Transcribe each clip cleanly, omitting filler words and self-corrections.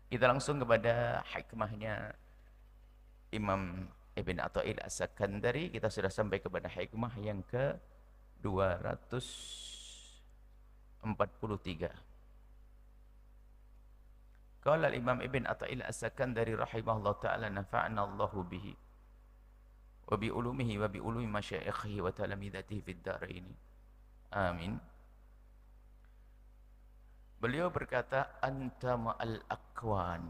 Kita langsung kepada hikmahnya Imam Ibn Athaillah As-Sakandari. Kita sudah sampai kepada hikmah yang ke 243. Qala al-Imam Ibn Athaillah As-Sakandari rahimahullah ta'ala nafa'na Allahu bihi wa bi ulumihi wa bi ulumi masyaikhihi wa talamidatihi fid dharain. Amin. Beliau berkata, anta ma'al akwan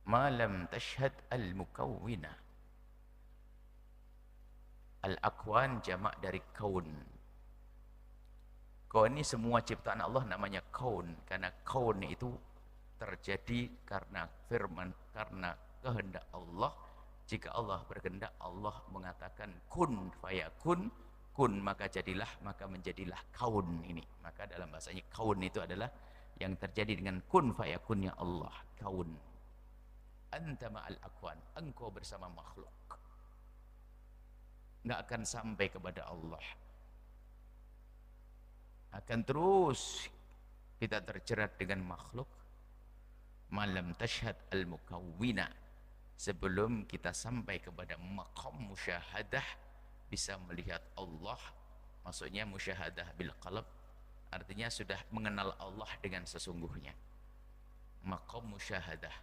ma lam tashhad al-mukawwina. Al-akwan jamak dari kaun. Kaun ini semua ciptaan Allah namanya kaun, karena kaun itu terjadi karena firman, karena kehendak Allah. Jika Allah berkehendak, Allah mengatakan kun fayakun, kun maka jadilah, maka menjadilah kaun ini. Maka dalam bahasanya kaun itu adalah yang terjadi dengan kun fayakunnya Allah, kaun. Anta ma'al akwan, engkau bersama makhluk, nggak akan sampai kepada Allah, akan terus kita terjerat dengan makhluk. Malam tashhad al-mukawwina, sebelum kita sampai kepada maqam musyahadah, bisa melihat Allah. Maksudnya musyahadah bil qalb, artinya sudah mengenal Allah dengan sesungguhnya. Maqam musyahadah.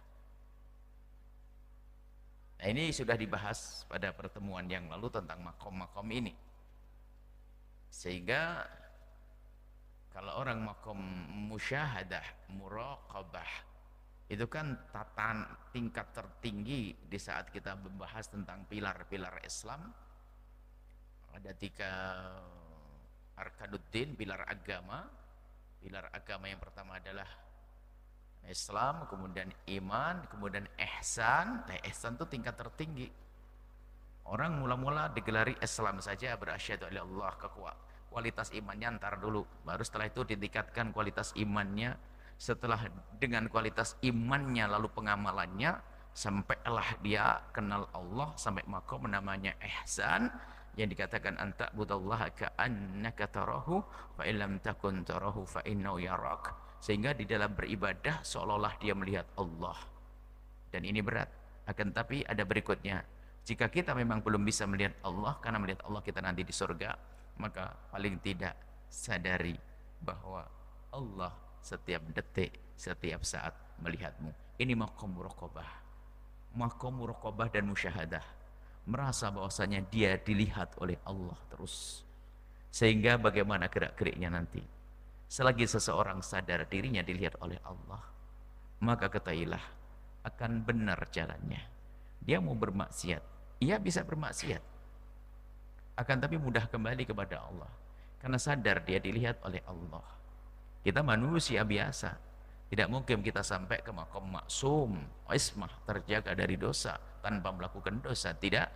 Nah, ini sudah dibahas pada pertemuan yang lalu tentang maqam-maqam ini. Sehingga kalau orang maqam musyahadah, muraqabah, itu kan tatan tingkat tertinggi di saat kita membahas tentang pilar-pilar Islam. Ada 3 arkanuddin, pilar agama. Pilar agama yang pertama adalah Islam, kemudian iman, kemudian ihsan. Nah, ihsan itu tingkat tertinggi. Orang mula-mula digelari Islam saja, berasyhadu alla Allah, kualitas imannya ntar dulu, baru setelah itu ditingkatkan kualitas imannya. Setelah dengan kualitas imannya lalu pengamalannya, sampailah dia kenal Allah sampai maqam namanya ihsan, yang dikatakan anta budallaha ka'annaka tarahu fa illam takun tarahu fa innahu yarak. Sehingga di dalam beribadah seolah-olah dia melihat Allah. Dan ini berat, akan tapi ada berikutnya. Jika kita memang belum bisa melihat Allah, karena melihat Allah kita nanti di surga, maka paling tidak sadari bahwa Allah setiap detik, setiap saat melihatmu. Ini maqam muraqabah. Maqam muraqabah dan musyahadah. Merasa bahwasanya dia dilihat oleh Allah terus. Sehingga bagaimana gerak-geriknya nanti? Selagi seseorang sadar dirinya dilihat oleh Allah, maka ketahuilah akan benar jalannya. Dia mau bermaksiat, ia bisa bermaksiat, akan tapi mudah kembali kepada Allah, karena sadar dia dilihat oleh Allah. Kita manusia biasa, tidak mungkin kita sampai ke maqam maksum, ismah, terjaga dari dosa tanpa melakukan dosa. Tidak,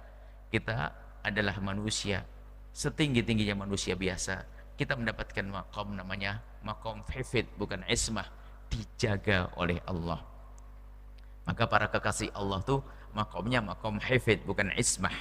kita adalah manusia, setinggi-tingginya manusia biasa. Kita mendapatkan maqam namanya maqam hifid, bukan ismah, dijaga oleh Allah. Maka para kekasih Allah tuh maqamnya maqam hifid, bukan ismah.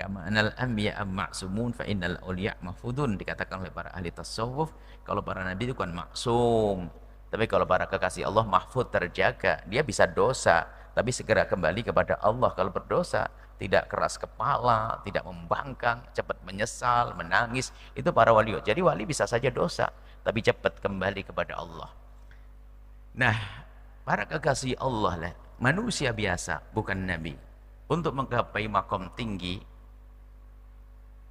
Kama anal anbiya ma'sumun fa innal awliya mahfudun, dikatakan oleh para ahli tasawuf. Kalau para nabi itu kan maksum, tapi kalau para kekasih Allah mahfud, terjaga. Dia bisa dosa tapi segera kembali kepada Allah. Kalau berdosa tidak keras kepala, tidak membangkang, cepat menyesal, menangis. Itu para wali. Jadi wali bisa saja dosa tapi cepat kembali kepada Allah. Nah, para kekasih Allah lah, manusia biasa, bukan nabi. Untuk menggapai makom tinggi,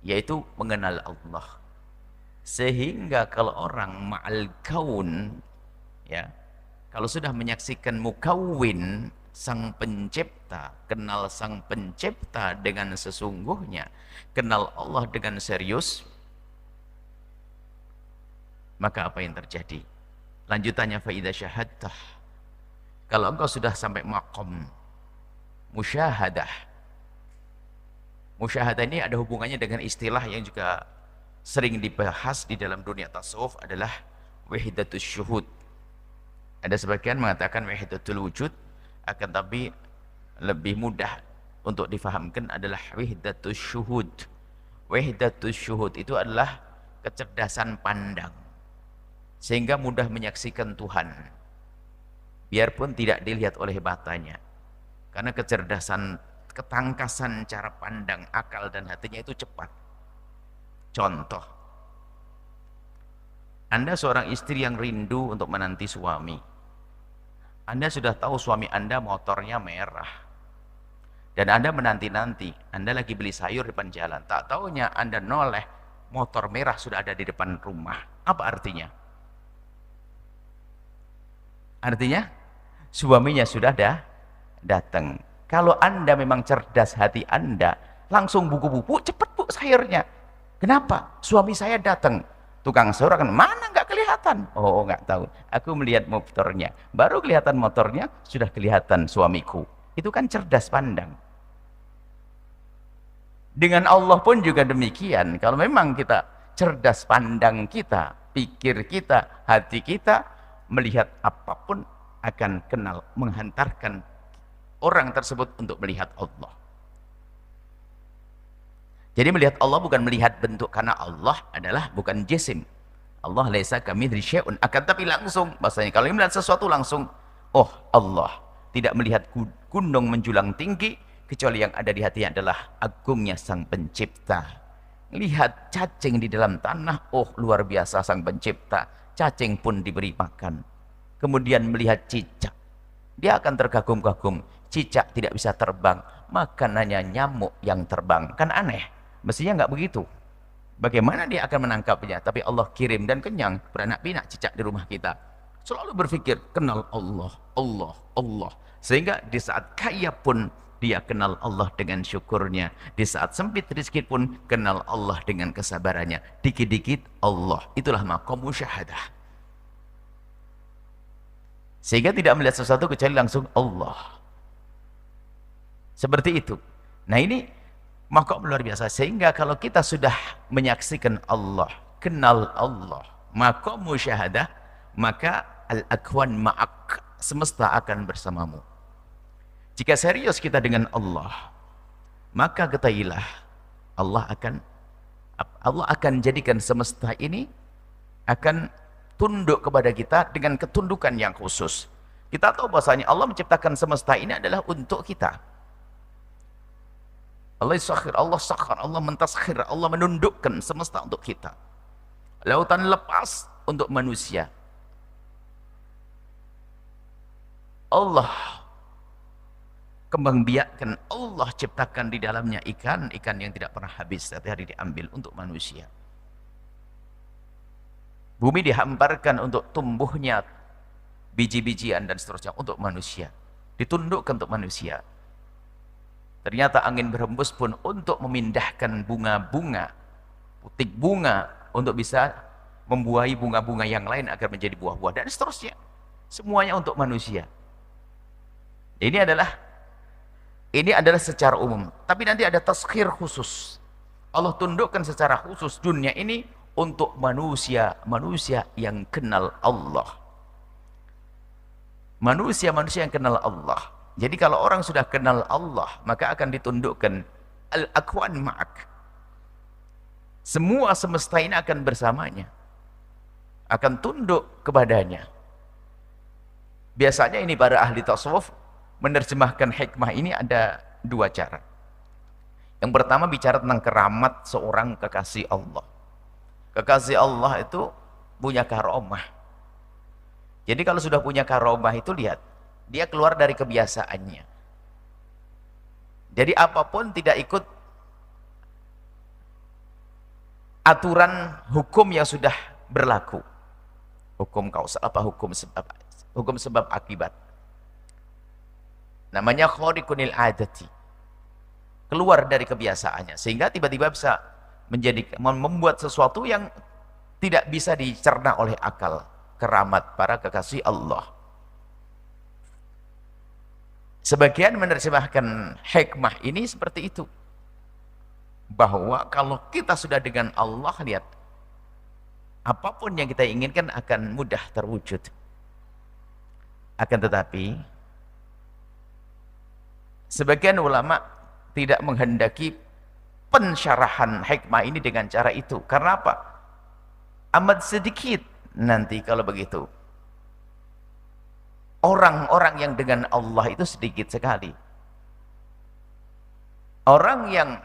yaitu mengenal Allah. Sehingga kalau orang ma'al kaun, ya, kalau sudah menyaksikan mukawwin, sang pencipta, kenal sang pencipta dengan sesungguhnya, kenal Allah dengan serius, maka apa yang terjadi? Lanjutannya, fa idza syahadtah, kalau engkau sudah sampai maqam musyahadah. Musyahadah ini ada hubungannya dengan istilah yang juga sering dibahas di dalam dunia tasawuf, adalah wahdatus syuhud. Ada sebagian mengatakan wahdatul wujud, akan tapi lebih mudah untuk difahamkan adalah wahdatus syuhud. Wahdatus syuhud itu adalah kecerdasan pandang. sehingga mudah menyaksikan Tuhan biarpun tidak dilihat oleh matanya, karena kecerdasan, ketangkasan cara pandang, akal dan hatinya itu cepat. Contoh, Anda seorang istri yang rindu untuk menanti suami. Anda sudah tahu suami Anda motornya merah, dan Anda menanti-nanti. Anda lagi beli sayur di depan jalan, tak taunya Anda noleh, motor merah sudah ada di depan rumah. Apa artinya? Artinya suaminya sudah datang. Kalau Anda memang cerdas hati Anda, langsung buku-buku, cepet bu sayurnya. Kenapa? Suami saya datang. Tukang sayur akan, mana nggak kelihatan? Oh nggak tahu, aku melihat motornya, baru kelihatan motornya, sudah kelihatan suamiku. Itu kan cerdas pandang. Dengan Allah pun juga demikian. Kalau memang kita cerdas pandang kita, pikir kita, hati kita, melihat apapun akan kenal, menghantarkan orang tersebut untuk melihat Allah. Jadi melihat Allah bukan melihat bentuk, karena Allah adalah bukan jisim. Allah laisa kamitslihi syai'un, akan tapi langsung, bahasanya kalau melihat sesuatu langsung, oh Allah. Tidak melihat gunung menjulang tinggi, kecuali yang ada di hatinya adalah agungnya Sang Pencipta. Lihat cacing di dalam tanah, oh luar biasa Sang Pencipta. Cacing pun diberi makan. Kemudian melihat cicak, dia akan terkagum-kagum. Cicak tidak bisa terbang, makanannya nyamuk yang terbang. Kan aneh, mestinya nggak begitu. Bagaimana dia akan menangkapnya? Tapi Allah kirim dan kenyang, beranak pinak cicak di rumah kita. Selalu berpikir, kenal Allah, Allah, Allah. Sehingga di saat kaya pun dia kenal Allah dengan syukurnya. Di saat sempit rezeki pun kenal Allah dengan kesabarannya. Dikit-dikit Allah. Itulah maqam musyahadah. Sehingga tidak melihat sesuatu kecuali langsung Allah. Seperti itu. Nah ini maqam luar biasa. Sehingga kalau kita sudah menyaksikan Allah, kenal Allah, maqam musyahadah, maka al-akwan ma'ak, semesta akan bersamamu. Jika serius kita dengan Allah, maka ketahuilah Allah akan jadikan semesta ini akan tunduk kepada kita dengan ketundukan yang khusus. Kita tahu bahasanya Allah menciptakan semesta ini adalah untuk kita. Allah sakhir, Allah mentaskhir, Allah menundukkan semesta untuk kita. Lautan lepas untuk manusia. Allah kembang biakkan, Allah ciptakan di dalamnya ikan yang tidak pernah habis, setiap hari diambil untuk manusia. Bumi dihamparkan untuk tumbuhnya biji-bijian dan seterusnya untuk manusia, ditundukkan untuk manusia. Ternyata angin berhembus pun untuk memindahkan bunga-bunga, putik bunga, untuk bisa membuahi bunga-bunga yang lain agar menjadi buah-buah dan seterusnya. Semuanya untuk manusia. Ini adalah secara umum, tapi nanti ada taskhir khusus. Allah tundukkan secara khusus dunia ini untuk manusia yang kenal Allah. Manusia yang kenal Allah. Jadi kalau orang sudah kenal Allah, maka akan ditundukkan al-akwan ma'ak. Semua semesta ini akan bersamanya, akan tunduk kepadanya. Biasanya ini para ahli tasawuf menerjemahkan hikmah ini ada dua cara. Yang pertama bicara tentang keramat seorang kekasih Allah. Kekasih Allah itu punya karomah. Jadi kalau sudah punya karomah itu, lihat, dia keluar dari kebiasaannya. Jadi apapun tidak ikut aturan hukum yang sudah berlaku. Hukum kausal apa hukum sebab akibat. Namanya khariqunil adati. Keluar dari kebiasaannya, sehingga tiba-tiba bisa membuat sesuatu yang tidak bisa dicerna oleh akal. Keramat para kekasih Allah. Sebagian menerjemahkan hikmah ini seperti itu, bahwa kalau kita sudah dengan Allah, lihat, apapun yang kita inginkan akan mudah terwujud. Akan tetapi sebagian ulama tidak menghendaki pensyarahan hikmah ini dengan cara itu. Karena apa? Amat sedikit nanti kalau begitu. Orang-orang yang dengan Allah itu sedikit sekali. Orang yang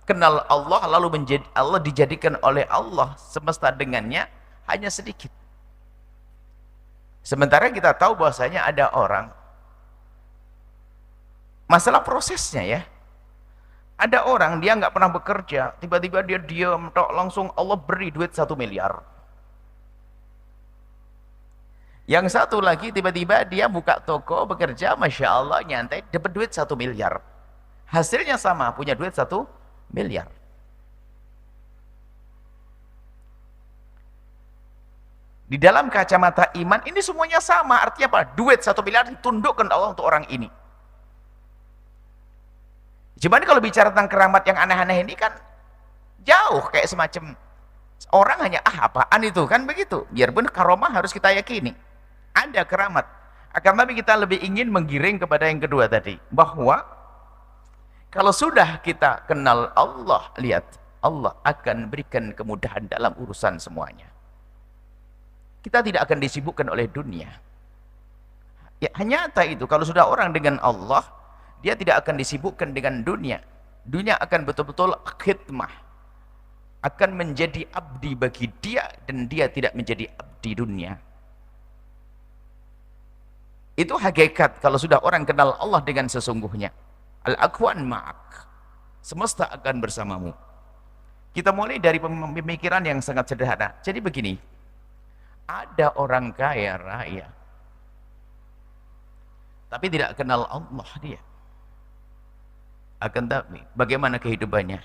kenal Allah lalu menjadi Allah dijadikan oleh Allah semesta dengannya hanya sedikit. Sementara kita tahu bahwasanya ada orang, masalah prosesnya ya. Ada orang dia nggak pernah bekerja, tiba-tiba dia diam, langsung Allah beri duit 1 miliar. Yang satu lagi tiba-tiba dia buka toko, bekerja, Masya Allah, nyantai, dapat duit 1 miliar. Hasilnya sama, punya duit 1 miliar. Di dalam kacamata iman, ini semuanya sama. Artinya apa? Duit 1 miliar ditundukkan Allah untuk orang ini. Cuman kalau bicara tentang keramat yang aneh-aneh ini kan jauh, kayak semacam orang hanya, apaan itu, kan begitu. Biarpun karomah harus kita yakini. Ada keramat. Akan tapi kita lebih ingin menggiring kepada yang kedua tadi, bahwa kalau sudah kita kenal Allah, lihat, Allah akan berikan kemudahan dalam urusan semuanya. Kita tidak akan disibukkan oleh dunia. Ya, nyata itu, kalau sudah orang dengan Allah, dia tidak akan disibukkan dengan dunia. Dunia akan betul-betul khidmah, akan menjadi abdi bagi dia, dan dia tidak menjadi abdi dunia. Itu hakikat kalau sudah orang kenal Allah dengan sesungguhnya. Al-akwan ma'ak, semesta akan bersamamu. Kita mulai dari pemikiran yang sangat sederhana. Jadi begini, ada orang kaya raya tapi tidak kenal Allah dia. Akan tapi bagaimana kehidupannya?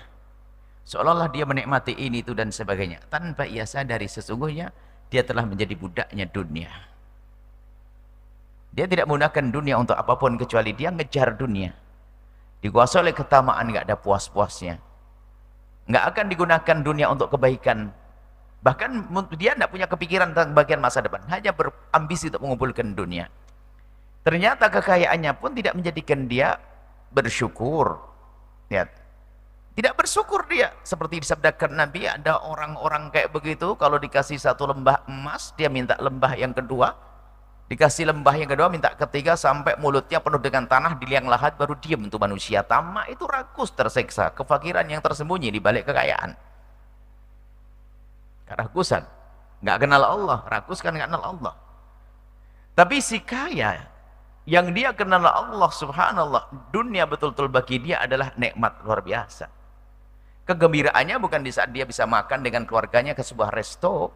Seolah-olah dia menikmati ini itu dan sebagainya, tanpa ia sadari sesungguhnya dia telah menjadi budaknya dunia. Dia tidak menggunakan dunia untuk apapun kecuali dia ngejar dunia. Dikuasai oleh ketamaan, nggak ada puas-puasnya. Nggak akan digunakan dunia untuk kebaikan. Bahkan dia tidak punya kepikiran tentang bagian masa depan, hanya berambisi untuk mengumpulkan dunia. Ternyata kekayaannya pun tidak menjadikan dia bersyukur. Lihat, tidak bersyukur dia. Seperti disabdakan Nabi, ada orang-orang kayak begitu, kalau dikasih 1 lembah emas, dia minta lembah yang kedua. Dikasih lembah yang kedua, minta ketiga, sampai mulutnya penuh dengan tanah, di liang lahat, baru diam untuk manusia. Tamak itu rakus, tersiksa, kefakiran yang tersembunyi di balik kekayaan. Kerakusan, nggak kenal Allah, rakus kan nggak kenal Allah. Tapi si kaya, yang dia kenal Allah, subhanallah, dunia betul-betul bagi dia adalah nikmat luar biasa. Kegembiraannya bukan di saat dia bisa makan dengan keluarganya ke sebuah resto,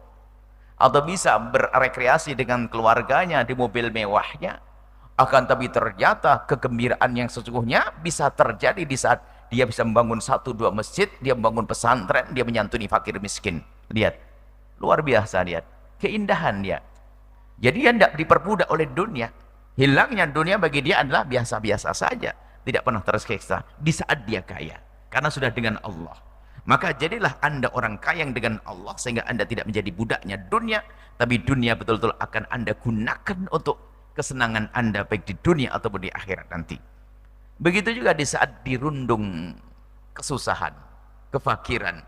atau bisa berrekreasi dengan keluarganya di mobil mewahnya. Akan tapi ternyata kegembiraan yang sesungguhnya bisa terjadi di saat dia bisa membangun 1-2 masjid, dia membangun pesantren, dia menyantuni fakir miskin. Lihat, luar biasa, lihat keindahan dia. Jadi dia tidak diperbudak oleh dunia. Hilangnya dunia bagi dia adalah biasa-biasa saja, tidak pernah tersiksa di saat dia kaya, karena sudah dengan Allah. Maka jadilah Anda orang kaya dengan Allah, sehingga Anda tidak menjadi budaknya dunia, tapi dunia betul-betul akan Anda gunakan untuk kesenangan Anda, baik di dunia ataupun di akhirat nanti. Begitu juga di saat dirundung kesusahan, kefakiran.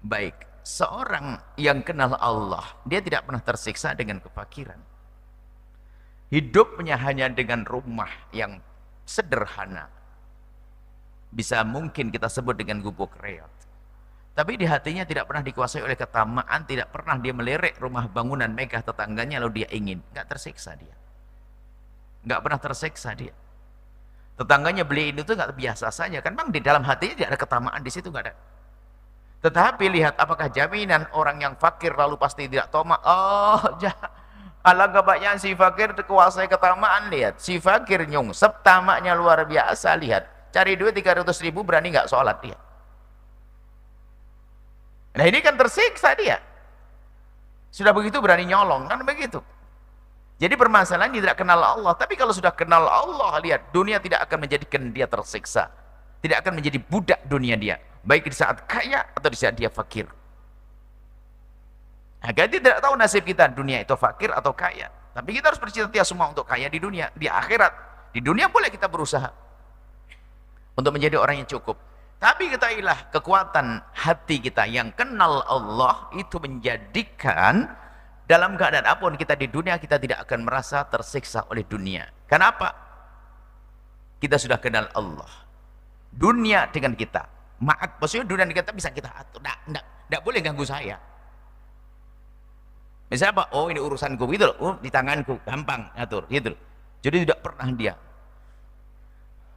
Baik, seorang yang kenal Allah, dia tidak pernah tersiksa dengan kefakiran. Hidupnya hanya dengan rumah yang sederhana, bisa mungkin kita sebut dengan gubuk reot. Tapi di hatinya tidak pernah dikuasai oleh ketamaan, tidak pernah dia melirik rumah bangunan megah tetangganya lalu dia ingin. Nggak tersiksa dia. Nggak pernah tersiksa dia. Tetangganya beliin itu nggak biasa saja, kan bang, di dalam hatinya tidak ada ketamaan, di situ nggak ada. Tetapi lihat, apakah jaminan orang yang fakir lalu pasti tidak tomak? Oh, alangkah banyak si fakir terkuasai ketamaan. Lihat, si fakir nyungsep, tamaknya luar biasa. Lihat, cari duit 300.000 berani nggak sholat dia. Nah ini kan tersiksa dia. Sudah begitu berani nyolong, kan begitu. Jadi permasalahannya tidak kenal Allah. Tapi kalau sudah kenal Allah, lihat, dunia tidak akan menjadikan dia tersiksa, tidak akan menjadi budak dunia dia, baik di saat kaya atau di saat dia fakir. Agar dia tidak tahu nasib kita, dunia itu fakir atau kaya. Tapi kita harus bercita-cita semua untuk kaya di dunia, di akhirat. Di dunia boleh kita berusaha untuk menjadi orang yang cukup. Tapi ketahuilah, kekuatan hati kita yang kenal Allah itu menjadikan Dalam keadaan apapun kita di dunia, kita tidak akan merasa tersiksa oleh dunia. Kenapa? Kita sudah kenal Allah. Dunia dengan kita, maksudnya dunia dengan kita bisa kita atur. Tidak boleh ganggu saya. Misalnya apa? Oh, ini urusanku gitu loh. Oh, di tanganku, gampang atur gitu loh. Jadi tidak pernah dia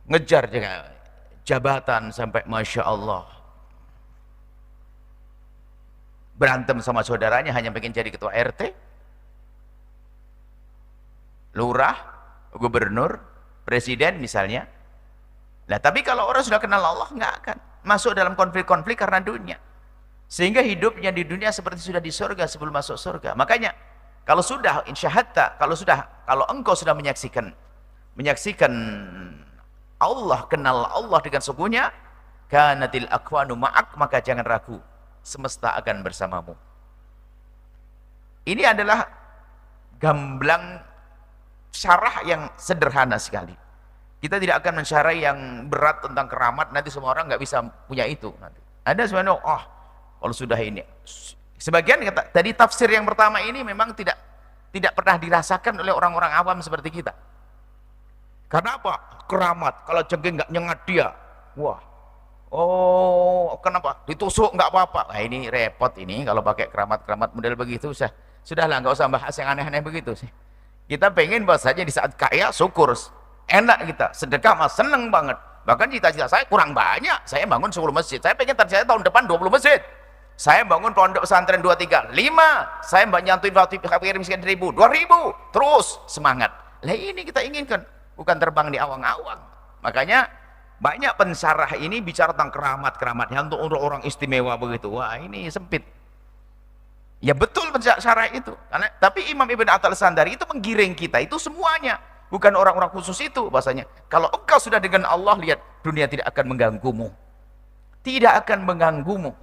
ngejar jabatan sampai Masya Allah berantem sama saudaranya hanya pengen jadi ketua RT, lurah, gubernur, presiden misalnya. Nah, tapi kalau orang sudah kenal Allah nggak akan masuk dalam konflik-konflik karena dunia, sehingga hidupnya di dunia seperti sudah di surga sebelum masuk surga. Makanya kalau sudah insyahatta, kalau engkau sudah menyaksikan Allah, kenal Allah dengan sungguhnya, kanatil akwanu ma'ak, maka jangan ragu, semesta akan bersamamu. Ini adalah gamblang syarah yang sederhana sekali. Kita tidak akan mensyarah yang berat tentang keramat, nanti semua orang nggak bisa punya itu. Nanti ada sebenarnya, oh kalau sudah ini, sebagian kata tadi tafsir yang pertama ini memang tidak pernah dirasakan oleh orang-orang awam seperti kita. Karena apa? Keramat, kalau jengking nggak nyengat dia, wah, oh kenapa? Ditusuk nggak apa-apa. Nah ini repot ini kalau pakai keramat model begitu. Sudahlah, nggak usah bahas yang aneh-aneh begitu sih. Kita pengen bahasanya di saat kaya syukur, enak kita, sedekah mas seneng banget. Bahkan cita-cita saya kurang banyak, saya bangun 10 masjid. Saya pengen target saya tahun depan 20 masjid. Saya bangun pondok pesantren 2, 3, 5. Saya nyantuin fakir miskin 1000, 2000, terus semangat. Lah ini kita inginkan, bukan terbang di awang-awang. Makanya banyak pensarah ini bicara tentang keramat yang untuk orang istimewa begitu. Wah ini sempit. Ya betul pensarah itu. Tapi Imam Ibn Al-Sandari itu menggiring kita itu semuanya, bukan orang-orang khusus itu. Bahasanya kalau engkau sudah dengan Allah, lihat dunia tidak akan mengganggumu, tidak akan mengganggumu,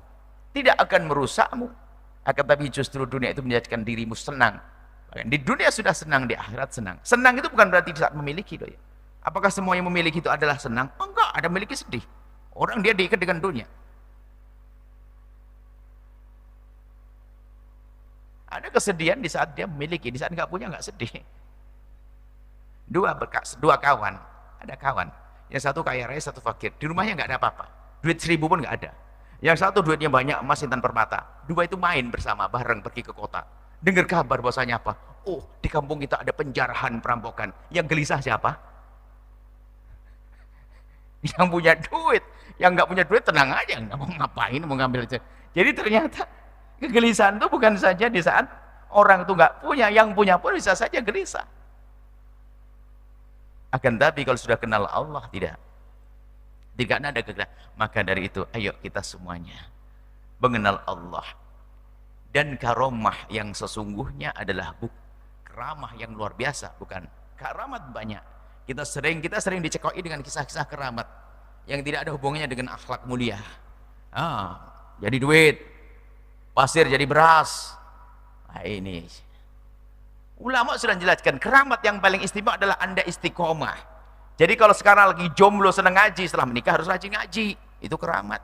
tidak akan merusakmu. Akan tapi justru dunia itu menjadikan dirimu senang. Di dunia sudah senang, di akhirat senang. Senang itu bukan berarti saat memiliki loh ya. Apakah semua yang memiliki itu adalah senang? Oh, enggak, ada memiliki sedih. Orang dia diikat dengan dunia. Ada kesedihan di saat dia memiliki, di saat nggak punya nggak sedih. Dua kawan, ada kawan. Yang satu kaya raya, satu fakir. Di rumahnya nggak ada apa-apa. Duit 1000 pun nggak ada. Yang satu duitnya banyak, emas intan permata. Dua itu main bersama, bareng pergi ke kota. Dengar kabar bahwasanya apa? Oh, di kampung kita ada penjarahan, perampokan. Yang gelisah siapa? Yang punya duit. Yang nggak punya duit tenang aja, nggak mau ngapain, mau ngambil aja. Jadi ternyata kegelisahan itu bukan saja di saat orang itu nggak punya, yang punya pun bisa saja gelisah. Akan tapi kalau sudah kenal Allah, tidak ada kegelisahan. Maka dari itu, ayo kita semuanya mengenal Allah. Dan karomah yang sesungguhnya adalah keramah yang luar biasa, bukan karamat banyak. Kita sering dicekoi dengan kisah-kisah keramat yang tidak ada hubungannya dengan akhlak mulia. Jadi duit, pasir jadi beras. Nah, ini ulama sudah jelaskan, keramat yang paling istimewa adalah Anda istiqomah. Jadi kalau sekarang lagi jomblo seneng ngaji, setelah menikah harus rajin ngaji, itu keramat.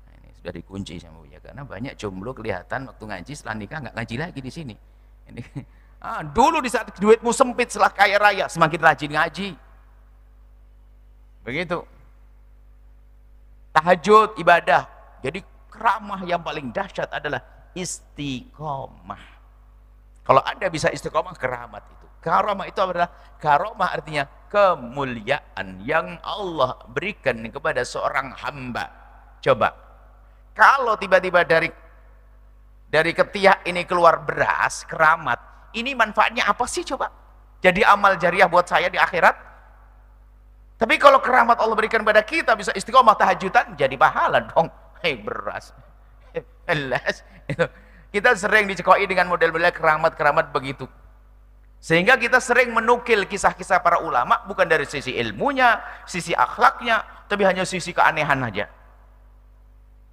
Nah, ini sudah dikunci sama Buya, karena banyak jomblo kelihatan waktu ngaji, setelah nikah nggak ngaji lagi di sini. Ini dulu di saat duitmu sempit, setelah kaya raya semakin rajin ngaji. Begitu. Tahajud, ibadah. Jadi keramah yang paling dahsyat adalah istiqomah. Kalau Anda bisa istiqomah, keramat itu. Karamah itu adalah, karamah artinya kemuliaan yang Allah berikan kepada seorang hamba. Coba, kalau tiba-tiba dari ketiak ini keluar beras, keramat, ini manfaatnya apa sih coba? Jadi amal jariah buat saya di akhirat. Tapi kalau keramat Allah berikan pada kita, bisa istiqomah tahajudan, jadi pahala dong. Hei beras. Kita sering dicekoi dengan model-model keramat-keramat begitu. Sehingga kita sering menukil kisah-kisah para ulama, bukan dari sisi ilmunya, sisi akhlaknya, tapi hanya sisi keanehan aja.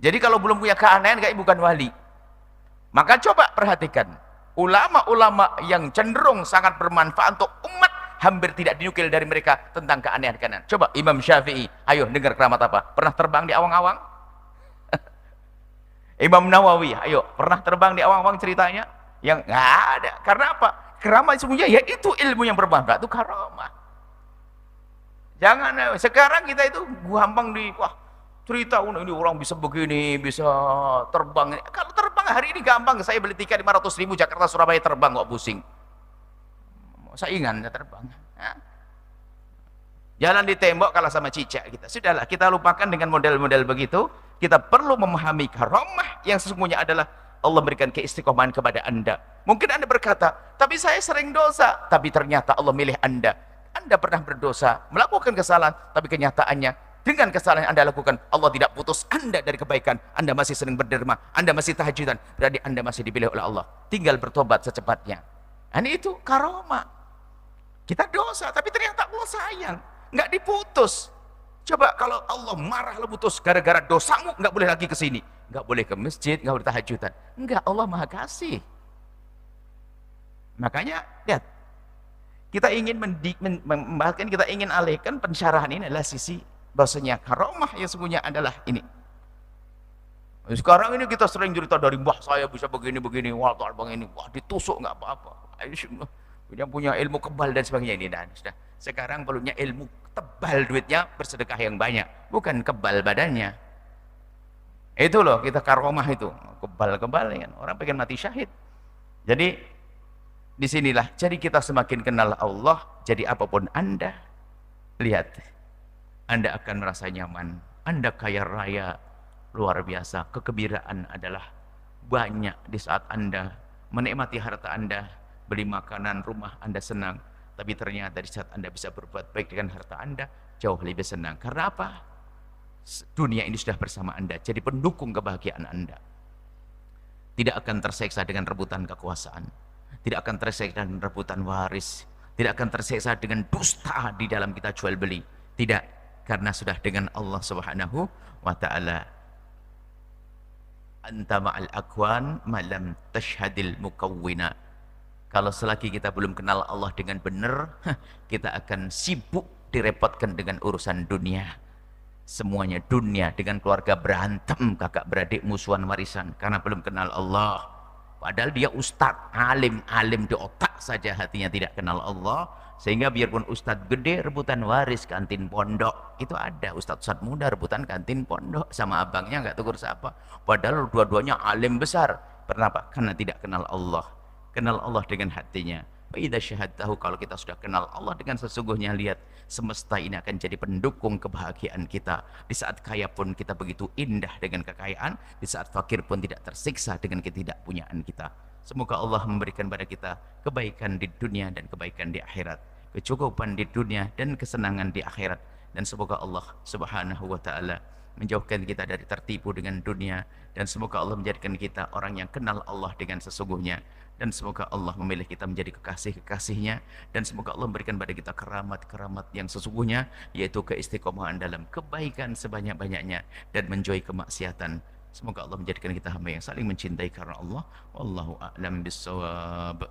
Jadi kalau belum punya keanehan, kayak bukan wali. Maka coba perhatikan, ulama-ulama yang cenderung sangat bermanfaat untuk umat, hampir tidak dinukil dari mereka tentang keanehan-keanehan. Coba Imam Syafi'i, ayo dengar keramat apa? Pernah terbang di awang-awang? Imam Nawawi, ayo pernah terbang di awang-awang ceritanya? Yang nggak ada. Karena apa? Karamah sesungguhnya ya itu ilmu yang berbangga, itu karamah. Jangan sekarang kita itu gampang wah cerita ini orang bisa begini, bisa terbang. Kalau terbang hari ini gampang, saya beli tiket 500.000 Jakarta Surabaya terbang kok pusing. Saingan terbang. Jalan di tembok kalah sama cicak kita. Sudahlah, kita lupakan dengan model-model begitu. Kita perlu memahami karamah yang sesungguhnya adalah Allah berikan keistiqomahan kepada Anda. Mungkin Anda berkata, tapi saya sering dosa. Tapi ternyata Allah milih Anda. Anda pernah berdosa, melakukan kesalahan, tapi kenyataannya dengan kesalahan yang Anda lakukan, Allah tidak putus Anda dari kebaikan. Anda masih sering berderma, Anda masih tahajudan, berarti Anda masih dipilih oleh Allah. Tinggal bertobat secepatnya. Ini itu karamah. Kita dosa, tapi ternyata Allah sayang, nggak diputus. Coba kalau Allah marah lalu putus gara-gara dosamu, nggak boleh lagi ke sini, nggak boleh ke masjid, nggak boleh tahajudan. Enggak, Allah Maha Kasih. Makanya lihat, kita ingin membahaskan, kita ingin alihkan pensyarahan ini adalah sisi bahasanya karamah yang sesungguhnya adalah ini. Sekarang ini kita sering cerita dari mbah saya bisa begini-begini, wah bang ini, wah ditusuk nggak apa-apa, punya ilmu kebal dan sebagainya ini. Dan sudah sekarang perlunya ilmu tebal duitnya, bersedekah yang banyak, bukan kebal badannya. Itu loh kita karamah itu, kebal-kebal kan, orang pengen mati syahid. Jadi disinilah, jadi kita semakin kenal Allah, jadi apapun Anda lihat, Anda akan merasa nyaman, Anda kaya raya luar biasa, kegembiraan adalah banyak di saat Anda menikmati harta Anda, beli makanan, rumah Anda senang, tapi ternyata di saat Anda bisa berbuat baik dengan harta Anda, jauh lebih senang. Karena apa? Dunia ini sudah bersama Anda, jadi pendukung kebahagiaan Anda. Tidak akan tersiksa dengan rebutan kekuasaan, tidak akan tersiksa dengan rebutan waris, tidak akan tersiksa dengan dusta di dalam kita jual beli. Tidak, karena sudah dengan Allah Subhanahu wa ta'ala. Anta ma'al akwan malam tashhadil mukawwina. Kalau selagi kita belum kenal Allah dengan benar, kita akan sibuk direpotkan dengan urusan dunia. Semuanya dunia, dengan keluarga berantem, kakak beradik musuhan warisan karena belum kenal Allah. Padahal dia ustadz, alim di otak saja, hatinya tidak kenal Allah. Sehingga biarpun ustadz gede rebutan waris kantin pondok, itu ada ustadz muda rebutan kantin pondok sama abangnya nggak tegur siapa. Padahal dua-duanya alim besar. Kenapa? Karena tidak kenal Allah. Kenal Allah dengan hatinya. Idza syahadtahu, kalau kita sudah kenal Allah dengan sesungguhnya, lihat semesta ini akan jadi pendukung kebahagiaan kita. Di saat kaya pun kita begitu indah dengan kekayaan, di saat fakir pun tidak tersiksa dengan ketidakpunyaan kita. Semoga Allah memberikan pada kita kebaikan di dunia dan kebaikan di akhirat, kecukupan di dunia dan kesenangan di akhirat, dan semoga Allah Subhanahu wa ta'ala menjauhkan kita dari tertipu dengan dunia, dan semoga Allah menjadikan kita orang yang kenal Allah dengan sesungguhnya, dan semoga Allah memilih kita menjadi kekasih-kekasihnya, dan semoga Allah memberikan pada kita keramat-keramat yang sesungguhnya, yaitu keistiqomahan dalam kebaikan sebanyak-banyaknya dan menjauhi kemaksiatan. Semoga Allah menjadikan kita hamba yang saling mencintai karena Allah. Wallahu a'lam bissawab.